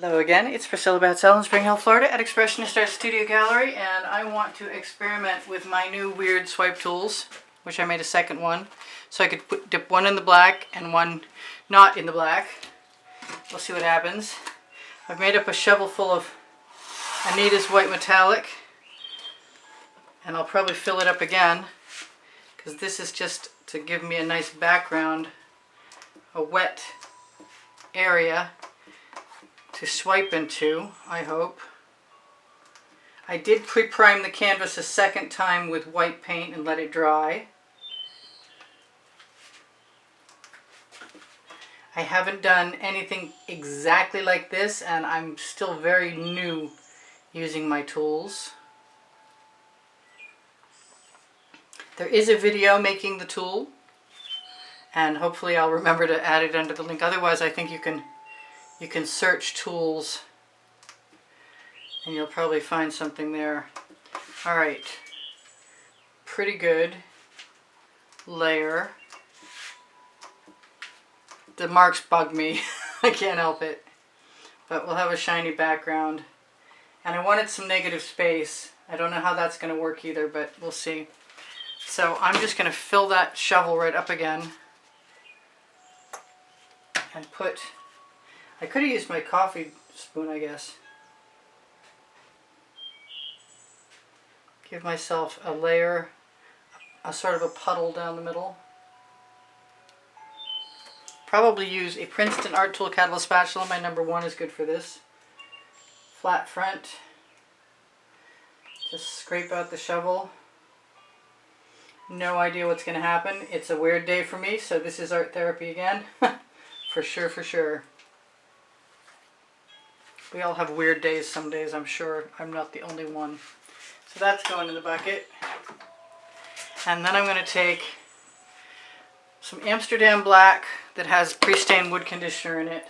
Hello again, it's Priscilla Batzell in Spring Hill, Florida at Expressionist Art Studio Gallery, and I want to experiment with my new weird swipe tools, which I made a second one, so I could dip one in the black and one not in the black. We'll see what happens. I've made up a shovel full of Anita's white metallic, and I'll probably fill it up again, because this is just to give me a nice background, a wet area to swipe into, I hope. I did pre-prime the canvas a second time with white paint and let it dry. I haven't done anything exactly like this, and I'm still very new using my tools. There is a video making the tool, and hopefully I'll remember to add it under the link. Otherwise, I think you can search tools and you'll probably find something there. Alright, pretty good layer. The marks bug me, I can't help it. But we'll have a shiny background. And I wanted some negative space. I don't know how that's going to work either, but we'll see. So I'm just going to fill that shovel right up again and put... I could have used my coffee spoon, I guess. Give myself a layer, a sort of a puddle down the middle. Probably use a Princeton Art Tool Catalyst spatula. My number 1 is good for this. Flat front. Just scrape out the shovel. No idea what's going to happen. It's a weird day for me, so this is art therapy again. For sure, for sure. We all have weird days some days, I'm sure. I'm not the only one. So that's going in the bucket. And then I'm going to take some Amsterdam black that has pre-stained wood conditioner in it.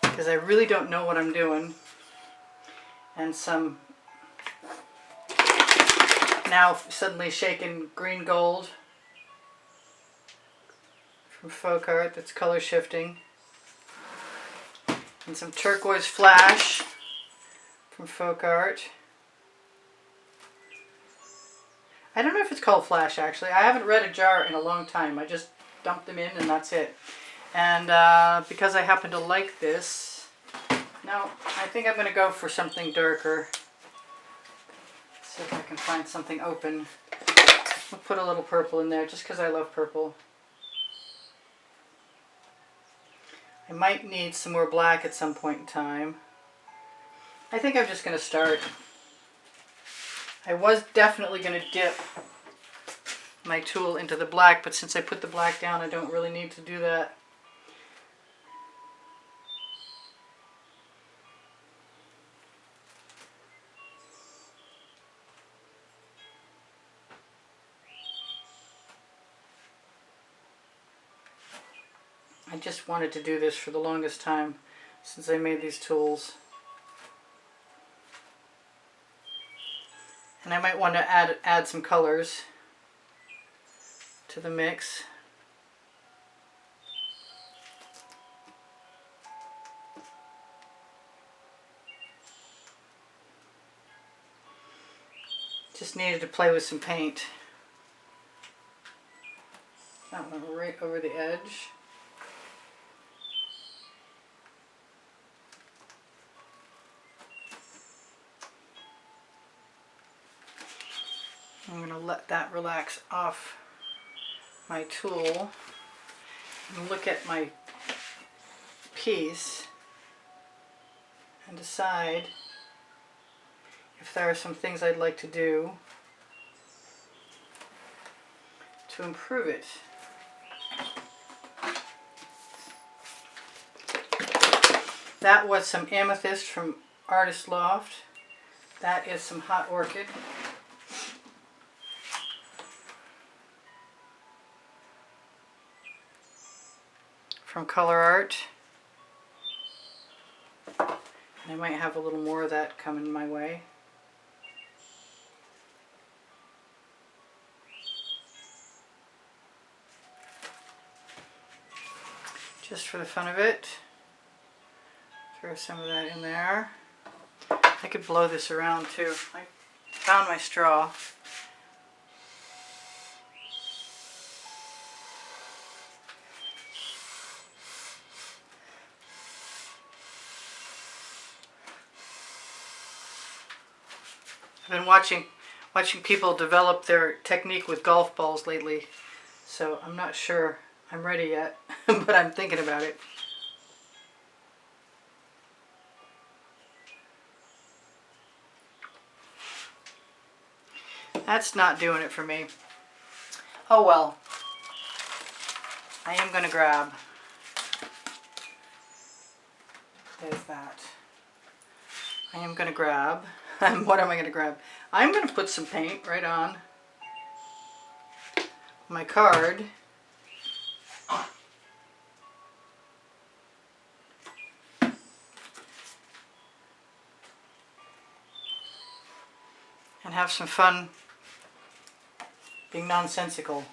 Because I really don't know what I'm doing. And some now suddenly shaken green gold from Folk Art that's color shifting, and some turquoise flash from Folk Art. I don't know if it's called flash actually. I haven't read a jar in a long time. I just dumped them in and that's it. And because I happen to like this, no, I think I'm going to go for something darker. Let's see if I can find something open. I'll put a little purple in there just because I love purple. I might need some more black at some point in time. I think I'm just going to start. I was definitely going to dip my tool into the black, but since I put the black down, I don't really need to do that. I just wanted to do this for the longest time since I made these tools. And I might want to add some colors to the mix. Just needed to play with some paint. That one right over the edge. I'm going to let that relax off my tool and look at my piece and decide if there are some things I'd like to do to improve it. That was some amethyst from Artist Loft. That is some hot orchid. From Color Art. And I might have a little more of that coming my way. just for the fun of it. Throw some of that in there. I could blow this around too. I found my straw. I've been watching people develop their technique with golf balls lately, so I'm not sure I'm ready yet, but I'm thinking about it. That's not doing it for me. Oh well. I am going to grab. There's that. I am going to grab. What am I going to grab? I'm going to put some paint right on my card. And have some fun being nonsensical.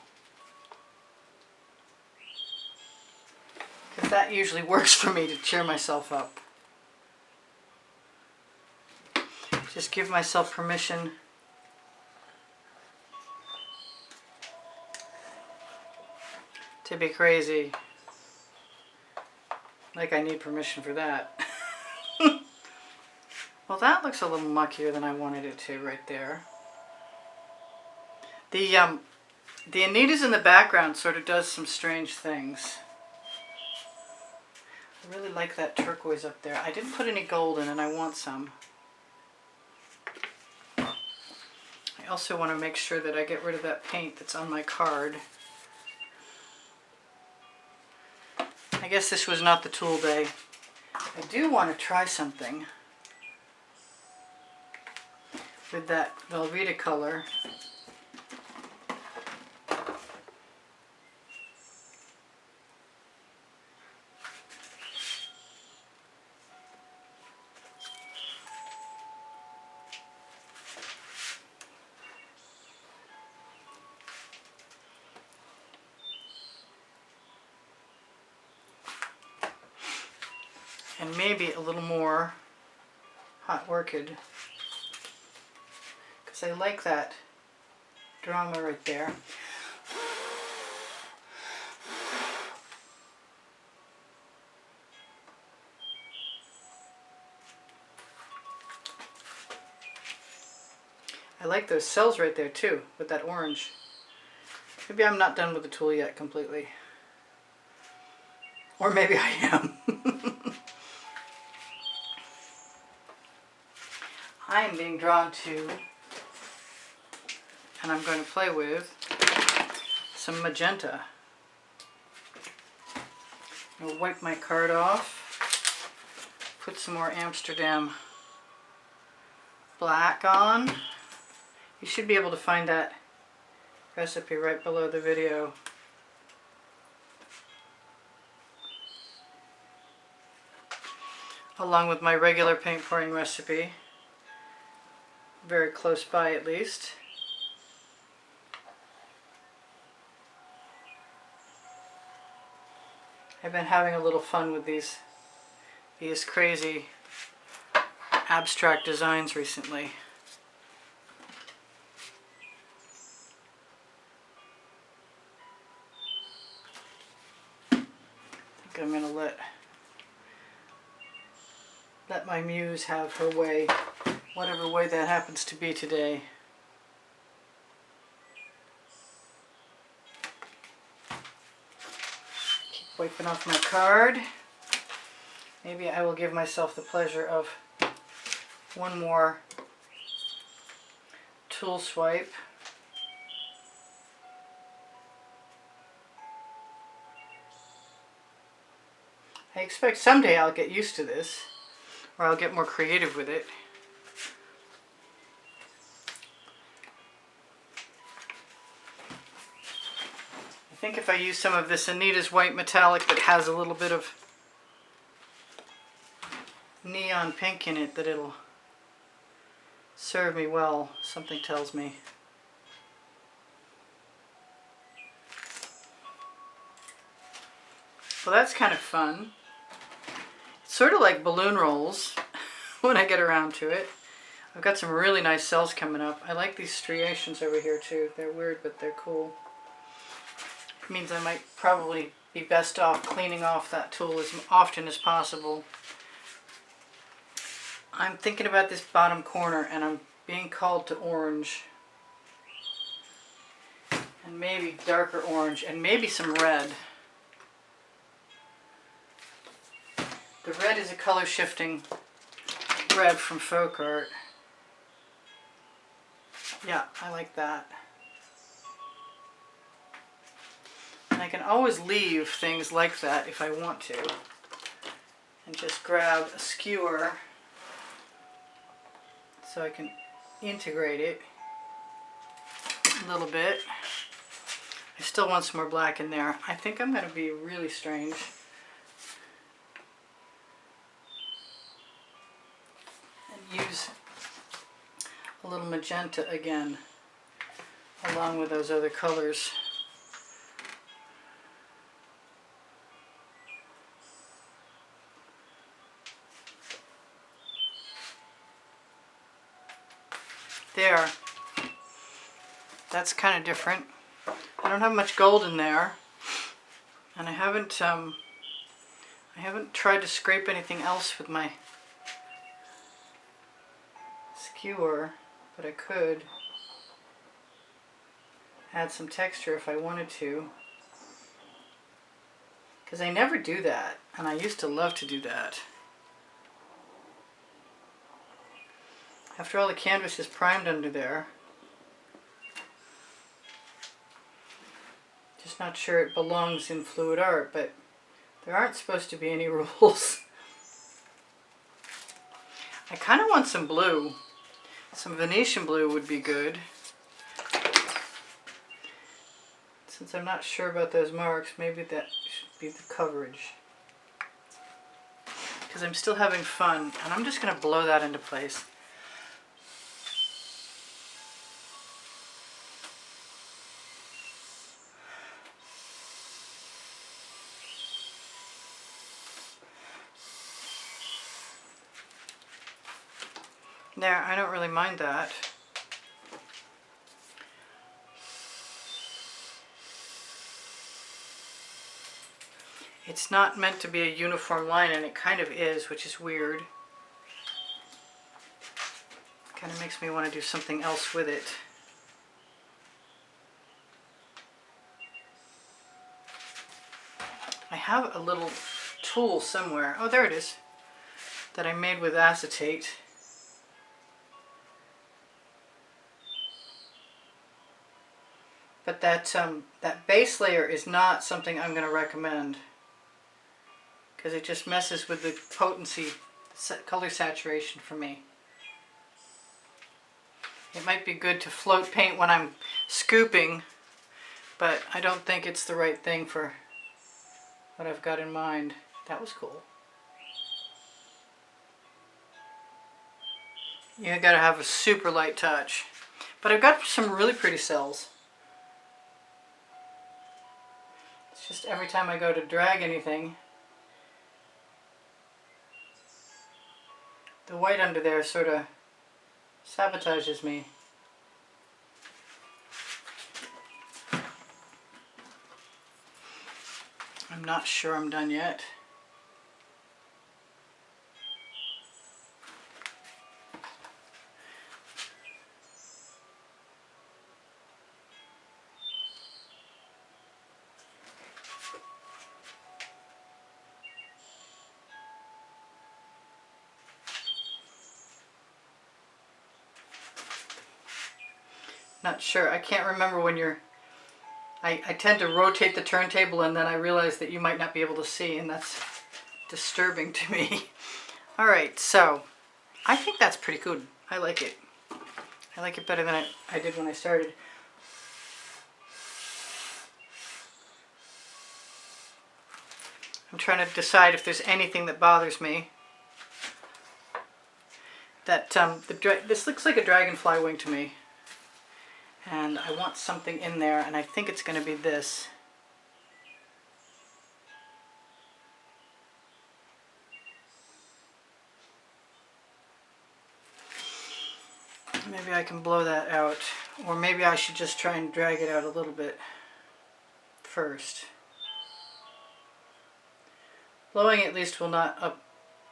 Because that usually works for me to cheer myself up. Just give myself permission to be crazy. Like I need permission for that. Well, that looks a little muckier than I wanted it to right there. The Anita's in the background sort of does some strange things. I really like that turquoise up there. I didn't put any gold in and I want some. I also want to make sure that I get rid of that paint that's on my card. I guess this was not the tool day. I do want to try something with that Velveeta color. And maybe a little more hot orchid, because I like that drama right there. I like those cells right there too, with that orange. Maybe I'm not done with the tool yet completely. Or maybe I am. I am being drawn to, and I'm going to play with, some magenta. I'll wipe my card off, put some more Amsterdam black on. You should be able to find that recipe right below the video. Along with my regular paint pouring recipe. Very close by at least. I've been having a little fun with these crazy abstract designs recently. I think I'm going to let my muse have her way, whatever way that happens to be today. Keep wiping off my card. Maybe I will give myself the pleasure of one more tool swipe. I expect someday I'll get used to this, or I'll get more creative with it. I think if I use some of this Anita's white metallic that has a little bit of neon pink in it, that it'll serve me well, something tells me. Well, that's kind of fun. It's sort of like balloon rolls when I get around to it. I've got some really nice cells coming up. I like these striations over here too. They're weird, but they're cool. It means I might probably be best off cleaning off that tool as often as possible. I'm thinking about this bottom corner and I'm being called to orange. And maybe darker orange and maybe some red. The red is a color shifting red from Folk Art. Yeah, I like that. And I can always leave things like that if I want to. And just grab a skewer so I can integrate it a little bit. I still want some more black in there. I think I'm going to be really strange. And use a little magenta again, along with those other colors. There. That's kind of different. I don't have much gold in there, and I haven't tried to scrape anything else with my skewer, but I could add some texture if I wanted to, because I never do that, and I used to love to do that. After all the canvas is primed under there, just not sure it belongs in fluid art, but there aren't supposed to be any rules. I kind of want some blue. Some Venetian blue would be good. Since I'm not sure about those marks, maybe that should be the coverage. Because I'm still having fun, and I'm just going to blow that into place. There, I don't really mind that. It's not meant to be a uniform line, and it kind of is, which is weird. Kind of makes me want to do something else with it. I have a little tool somewhere. Oh, there it is. That I made with acetate. But that base layer is not something I'm going to recommend, because it just messes with the potency, color saturation for me. It might be good to float paint when I'm scooping, but I don't think it's the right thing for what I've got in mind. That was cool. You gotta have a super light touch. But I've got some really pretty cells. Just every time I go to drag anything, the white under there sort of sabotages me. I'm not sure I'm done yet. Not sure. I can't remember when you're... I tend to rotate the turntable and then I realize that you might not be able to see, and that's disturbing to me. Alright, so I think that's pretty good. I like it. I like it better than I did when I started. I'm trying to decide if there's anything that bothers me. That this looks like a dragonfly wing to me. And I want something in there, and I think it's going to be this. Maybe I can blow that out, or maybe I should just try and drag it out a little bit first. Blowing at least will not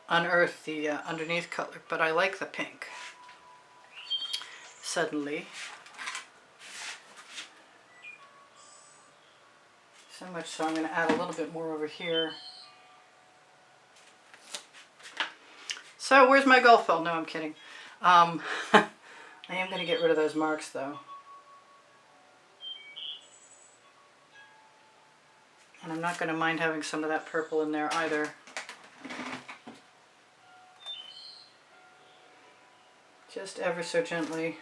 unearth the underneath color, but I like the pink. Suddenly. So much so I'm going to add a little bit more over here. So where's my golf ball? No, I'm kidding. I am going to get rid of those marks though. And I'm not going to mind having some of that purple in there either. Just ever so gently.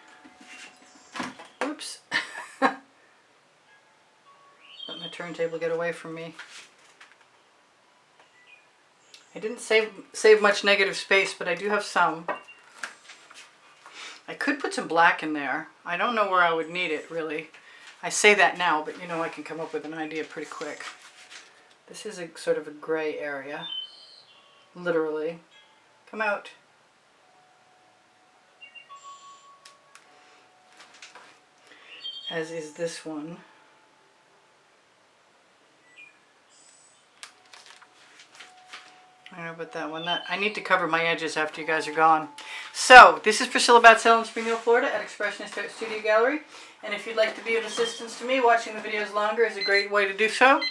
Oops. Let my turntable get away from me. I didn't save much negative space, but I do have some. I could put some black in there. I don't know where I would need it, really. I say that now, but you know I can come up with an idea pretty quick. This is a sort of a gray area. Literally. Come out. As is this one. I don't know about that one. I need to cover my edges after you guys are gone. So, this is Priscilla Batzell in Spring Hill, Florida at Expressionist Art Studio Gallery. And if you'd like to be of assistance to me, watching the videos longer is a great way to do so.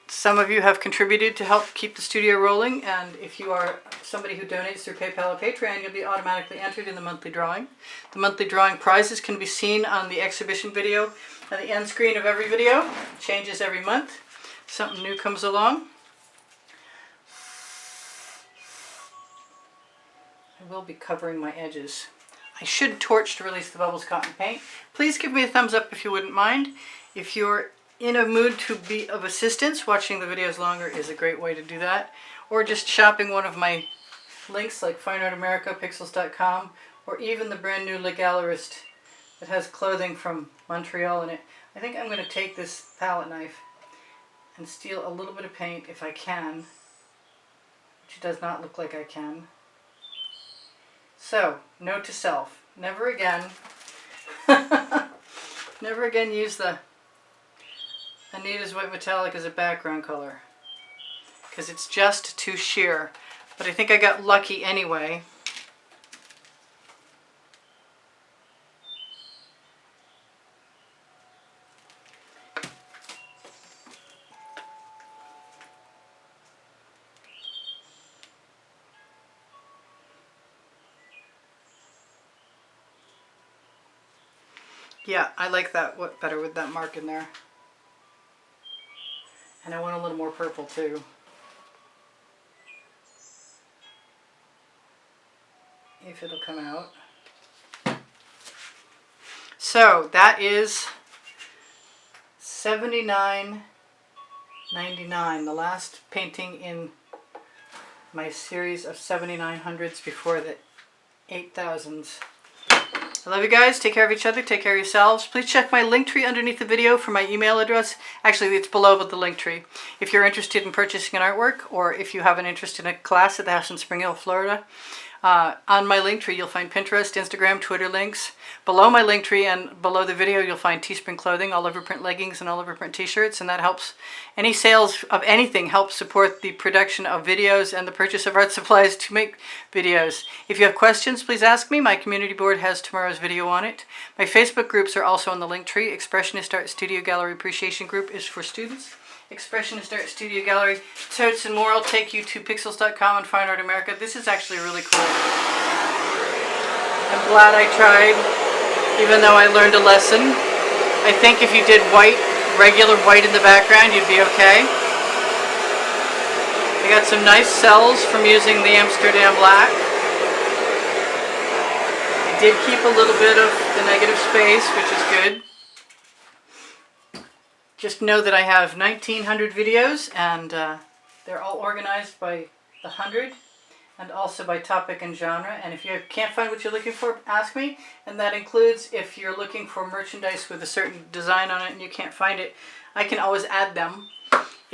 Some of you have contributed to help keep the studio rolling, and if you are somebody who donates through PayPal or Patreon, you'll be automatically entered in the monthly drawing. The monthly drawing prizes can be seen on the exhibition video at the end screen of every video. Changes every month. Something new comes along. I will be covering my edges. I should torch to release the bubbles cotton paint. Please give me a thumbs up if you wouldn't mind. If you're in a mood to be of assistance, watching the videos longer is a great way to do that. Or just shopping one of my links like Fine Art America, Pixels.com, or even the brand new Le Gallerist that has clothing from Montreal in it. I think I'm going to take this palette knife and steal a little bit of paint if I can, which does not look like I can. So, note to self, never again, never again use the Anita's White Metallic as a background color, because it's just too sheer. But I think I got lucky anyway. Yeah, I like that better with that mark in there. And I want a little more purple too. If it'll come out. So that is $79.99, the last painting in my series of 7900s before the 8000s. I love you guys. Take care of each other. Take care of yourselves. Please check my link tree underneath the video for my email address. Actually, it's below with the link tree. If you're interested in purchasing an artwork, or if you have an interest in a class at the house in Spring Hill, Florida, on my link tree you'll find Pinterest, Instagram, Twitter links. Below my link tree and below the video you'll find Teespring clothing, all over print leggings and all over print t-shirts, and that helps. Any sales of anything helps support the production of videos and the purchase of art supplies to make videos. If you have questions, please ask me. My community board has tomorrow's video on it. My Facebook groups are also on the link tree. Expressionist Art Studio Gallery Appreciation Group is for students. Expressionist Art Studio Gallery, totes and more. I'll take you to Pixels.com and Fine Art America. This is actually really cool. I'm glad I tried, even though I learned a lesson. I think if you did white, regular white in the background, you'd be okay. I got some nice cells from using the Amsterdam black. I did keep a little bit of the negative space, which is good. Just know that I have 1,900 videos, and they're all organized by the 100 and also by topic and genre. And if you can't find what you're looking for, ask me. And that includes if you're looking for merchandise with a certain design on it and you can't find it, I can always add them.